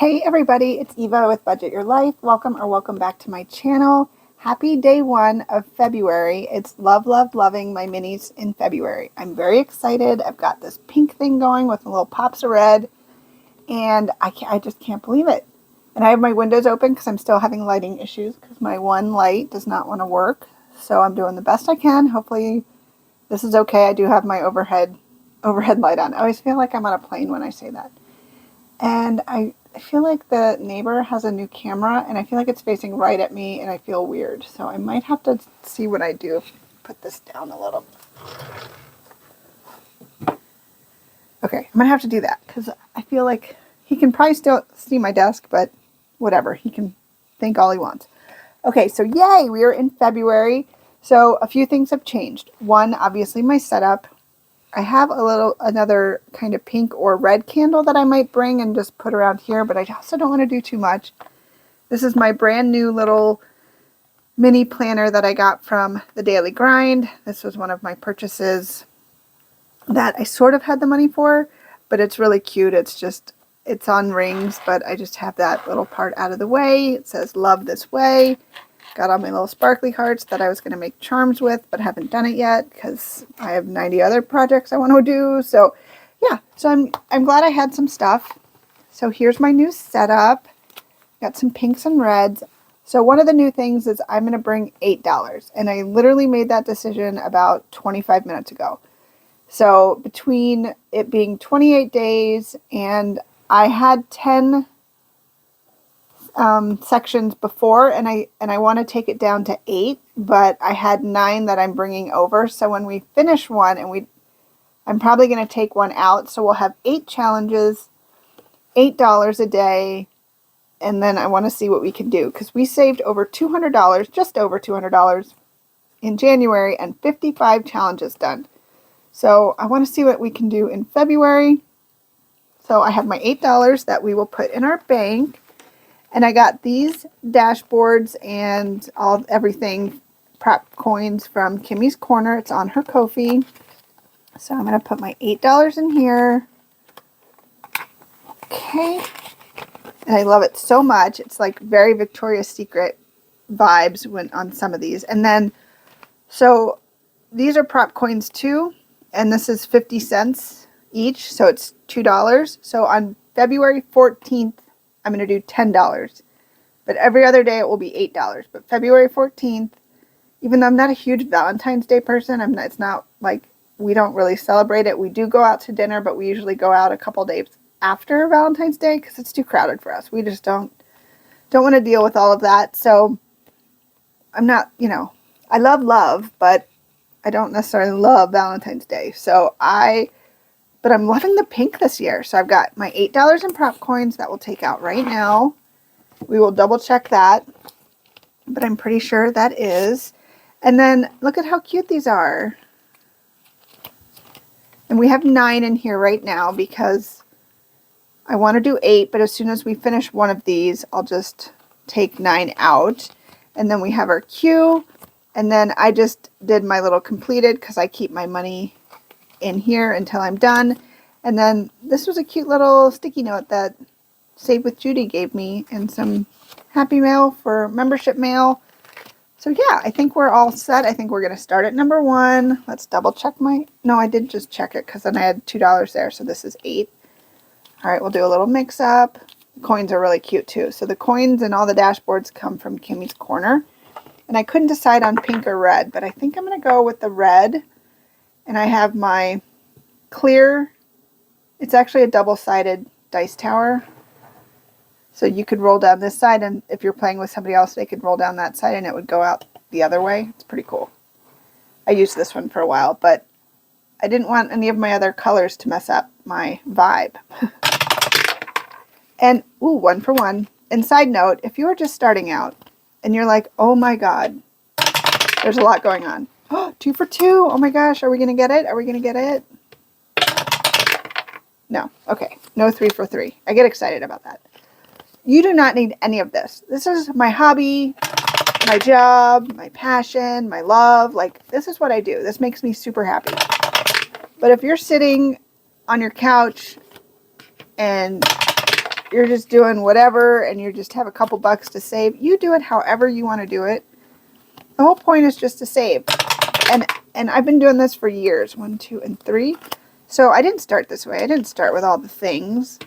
Hey everybody, it's Eva with Budget Your Life. Welcome back to my channel. Happy day 1 of February. It's loving my minis in February. I'm very excited. I've got this pink thing going with little pops of red, and I just can't believe it. And I have my windows open because I'm still having lighting issues because my one light does not want to work. So I'm doing the best I can. Hopefully this is okay. I do have my overhead light on. I always feel like I'm on a plane when I say that. And I feel like the neighbor has a new camera, and I feel like it's facing right at me, and I feel weird. So I might have to see what I do. Put this down a little. Okay, I'm going to have to do that, because I feel like he can probably still see my desk, but whatever. He can think all he wants. Okay, so yay, we are in February. So a few things have changed. One, obviously my setup. I have another kind of pink or red candle that I might bring and just put around here, but I also don't want to do too much. This is my brand new little mini planner that I got from the Daily Grind. This was one of my purchases that I sort of had the money for, but it's really cute. It's on rings, but I just have that little part out of the way. It says love this way. Got all my little sparkly hearts that I was going to make charms with, but haven't done it yet because I have 90 other projects I want to do. So yeah, so I'm glad I had some stuff. So here's my new setup. Got some pinks and reds. So one of the new things is I'm going to bring $8, and I literally made that decision about 25 minutes ago. So between it being 28 days and I had 10 sections before, and I want to take it down to 8, but I had 9 that I'm bringing over. So when we finish one, I'm probably going to take one out. So we'll have 8 challenges, $8 a day, and then I want to see what we can do, because we saved over $200, just over $200 in January, and 55 challenges done. So I want to see what we can do in February. So I have my $8 that we will put in our bank. And I got these dashboards and everything, prop coins from Kimmy's Corner. It's on her Ko-fi. So I'm going to put my $8 in here. Okay. And I love it so much. It's like very Victoria's Secret vibes on some of these. And then, so these are prop coins too. And this is 50 cents each. So it's $2. So on February 14th, I'm going to do $10, but every other day it will be $8. But February 14th, even though I'm not a huge Valentine's Day person, it's not like we don't really celebrate it. We do go out to dinner, but we usually go out a couple days after Valentine's Day because it's too crowded for us. We just don't want to deal with all of that. So I'm not, I love love, but I don't necessarily love Valentine's Day. But I'm loving the pink this year. So I've got my $8 in prop coins that we'll take out right now. We will double check that, but I'm pretty sure that is. And then look at how cute these are. And we have 9 in here right now because I want to do 8, but as soon as we finish one of these, I'll just take 9 out. And then we have our queue. And then I just did my little completed because I keep my money in here until I'm done. And then this was a cute little sticky note that Save with Judy gave me, and some happy mail for membership mail. So yeah, I think we're all set. I think we're going to start at number 1. Let's double check no, I did just check it because then I had $2 there. So this is 8. All right, we'll do a little mix up. The coins are really cute too. So the coins and all the dashboards come from Kimmy's Corner. And I couldn't decide on pink or red, but I think I'm going to go with the red. And I have my clear, it's actually a double-sided dice tower. So you could roll down this side, and if you're playing with somebody else, they could roll down that side and it would go out the other way. It's pretty cool. I used this one for a while, but I didn't want any of my other colors to mess up my vibe. And, ooh, 1 for 1. And side note, if you are just starting out and you're like, oh my God, there's a lot going on. 2 for 2. Oh my gosh. Are we going to get it? Are we going to get it? No. Okay. No 3 for 3. I get excited about that. You do not need any of this. This is my hobby, my job, my passion, my love. Like, this is what I do. This makes me super happy. But if you're sitting on your couch and you're just doing whatever and you just have a couple bucks to save, you do it however you want to do it. The whole point is just to save. And I've been doing this for years. 1, 2, and 3. So I didn't start this way. I didn't start with all the things.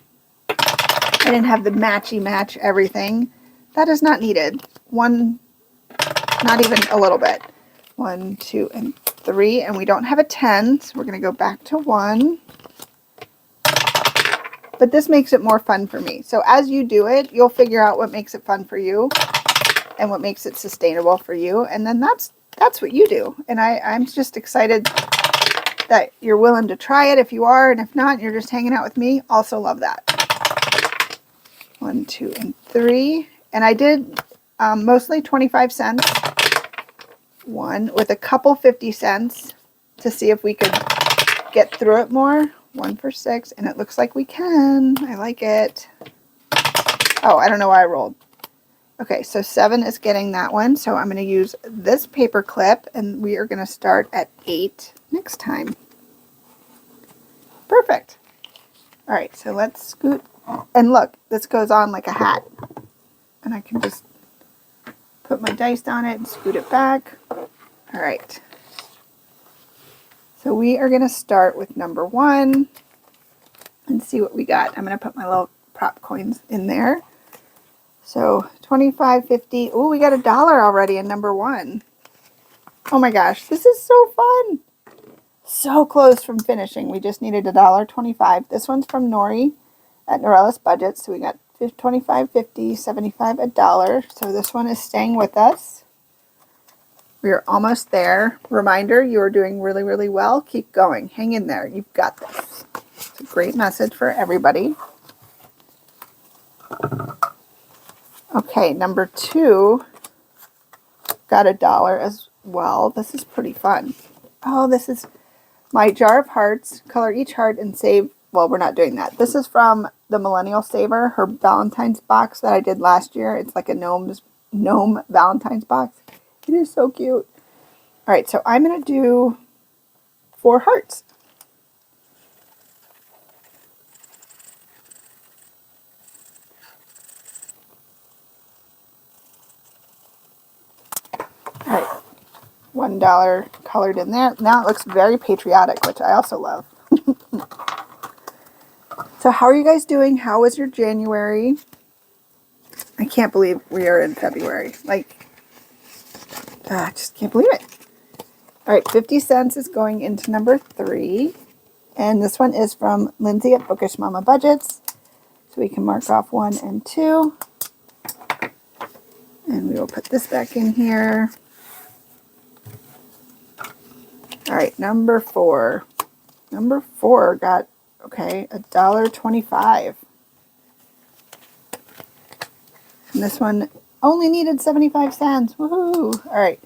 I didn't have the matchy-match everything. That is not needed. One, not even a little bit. 1, 2, and 3. And we don't have a 10, so we're going to go back to 1. But this makes it more fun for me. So as you do it, you'll figure out what makes it fun for you and what makes it sustainable for you. And then that's what you do. And I'm just excited that you're willing to try it if you are. And if not, you're just hanging out with me. Also love that. 1, 2, and 3. And I did mostly 25 cents. One with a couple 50 cents to see if we could get through it more. 1 for 6, and it looks like we can. I like it. Oh, I don't know why I rolled. Okay, so 7 is getting that one, so I'm going to use this paper clip, and we are going to start at 8 next time. Perfect. All right, so let's scoot. And look, this goes on like a hat. And I can just put my dice on it and scoot it back. All right. So we are going to start with number 1 and see what we got. I'm going to put my little prop coins in there. So 25, 50. Oh, we got $1 already in number 1. Oh my gosh, this is so fun. So close from finishing. We just needed $1.25. This one's from Nori at Norella's Budget. So we got 25, 50, 75, $1. So this one is staying with us. We are almost there. Reminder, you are doing really, really well. Keep going. Hang in there. You've got this. It's a great message for everybody. Okay, number 2 got $1 as well. This is pretty fun. Oh, this is my jar of hearts. Color each heart and save. Well, we're not doing that. This is from the Millennial Saver, her Valentine's box that I did last year. It's like a gnome Valentine's box. It is so cute. All right, so I'm going to do 4 hearts. All right, $1 colored in there. Now it looks very patriotic, which I also love. So how are you guys doing? How was your January? I can't believe we are in February. Like, I just can't believe it. All right, 50 cents is going into number 3. And this one is from Lindsay at Bookish Mama Budgets. So we can mark off 1 and 2. And we will put this back in here. All right, number 4. Number 4 got, okay, $1.25. And this one only needed 75 cents. Woohoo! All right.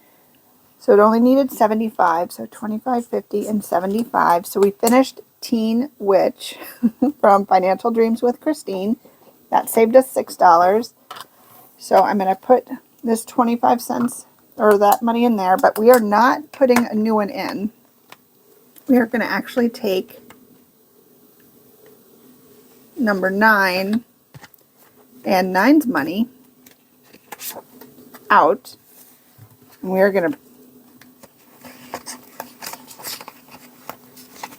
So it only needed 75. So 25, 50, and 75. So we finished Teen Witch from Financial Dreams with Christine. That saved us $6. So I'm going to put this 25 cents or that money in there. But we are not putting a new one in. We are going to actually take number 9 and 9's money out. And we are going to...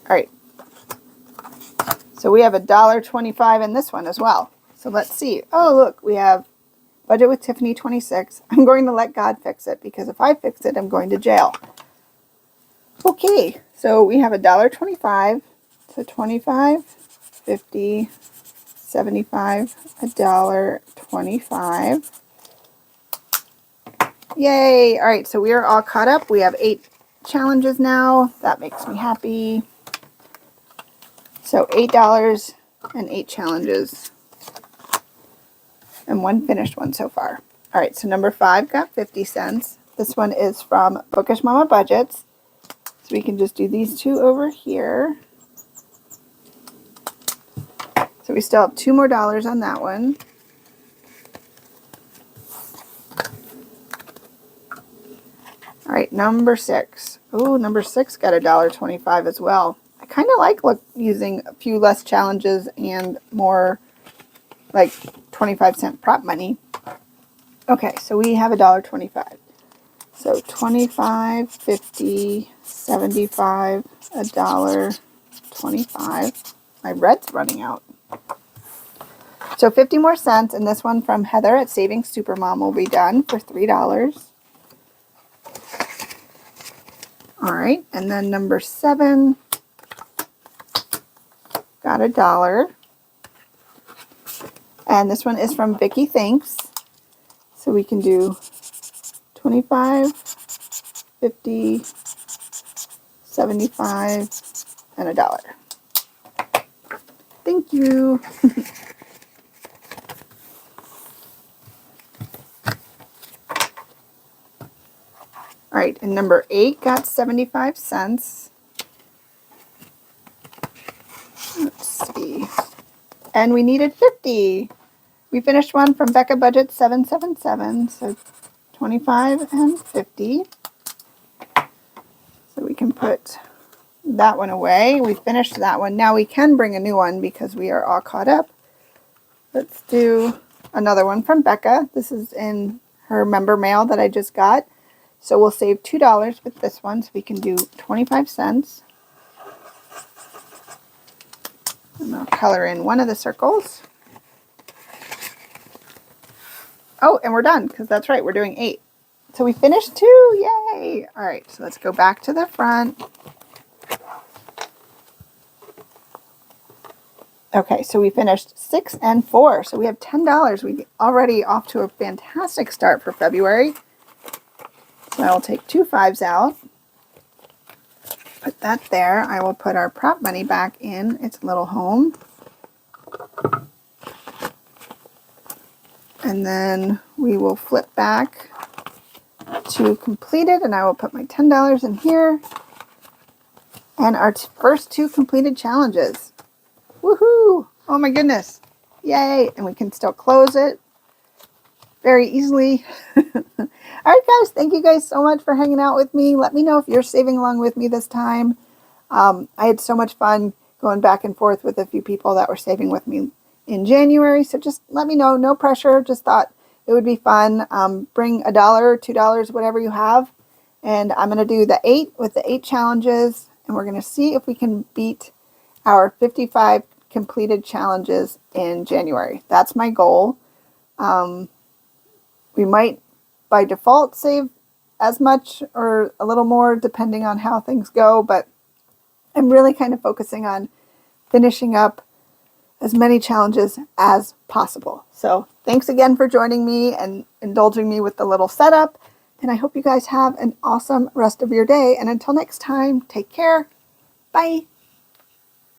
All right. So we have $1.25 in this one as well. So let's see. Oh, look, we have Budget with Tiffany 26. I'm going to let God fix it because if I fix it, I'm going to jail. Okay, so we have $1.25. So 25, 50, 75, $1.25. Yay! All right, so we are all caught up. We have 8 challenges now. That makes me happy. So $8 and 8 challenges. And 1 finished one so far. All right, so number 5 got 50 cents. This one is from Bookish Mama Budgets. So we can just do these 2 over here. So we still have $2 more on that one. All right, number 6. Oh, number 6 got $1.25 as well. I kind of like using a few less challenges and more like 25-cent prop money. Okay, so we have $1.25. So 25, 50, 75, $1.25. My red's running out. So 50 more cents, and this one from Heather at Saving Supermom will be done for $3. All right, and then number 7 got $1. And this one is from Vicky Thanks. So we can do 25, 50, 75, and $1. Thank you. All right, and number 8 got 75 cents. Let's see. And we needed 50. We finished one from Becca Budget 777, so 25 and 50. So we can put that one away. We finished that one. Now we can bring a new one because we are all caught up. Let's do another one from Becca. This is in her member mail that I just got. So we'll save $2 with this one, so we can do 25 cents. And I'll color in one of the circles. Oh, and we're done, because that's right, we're doing 8. So we finished 2, yay! All right, so let's go back to the front. Okay, so we finished 6 and 4, so we have $10. We're already off to a fantastic start for February. So I'll take 2 5s out, put that there. I will put our prop money back in its little home. And then we will flip back to completed, and I will put my $10 in here. And our first 2 completed challenges. Woohoo! Oh my goodness. Yay! And we can still close it very easily. All right, guys, thank you guys so much for hanging out with me. Let me know if you're saving along with me this time. I had so much fun going back and forth with a few people that were saving with me in January. So just let me know. No pressure. Just thought it would be fun. Bring $1 or $2, whatever you have. And I'm going to do the 8 with the 8 challenges. And we're going to see if we can beat our 55 completed challenges in January. That's my goal. We might by default save as much or a little more depending on how things go, but I'm really kind of focusing on finishing up as many challenges as possible. So thanks again for joining me and indulging me with the little setup, and I hope you guys have an awesome rest of your day, and until next time, take care. Bye.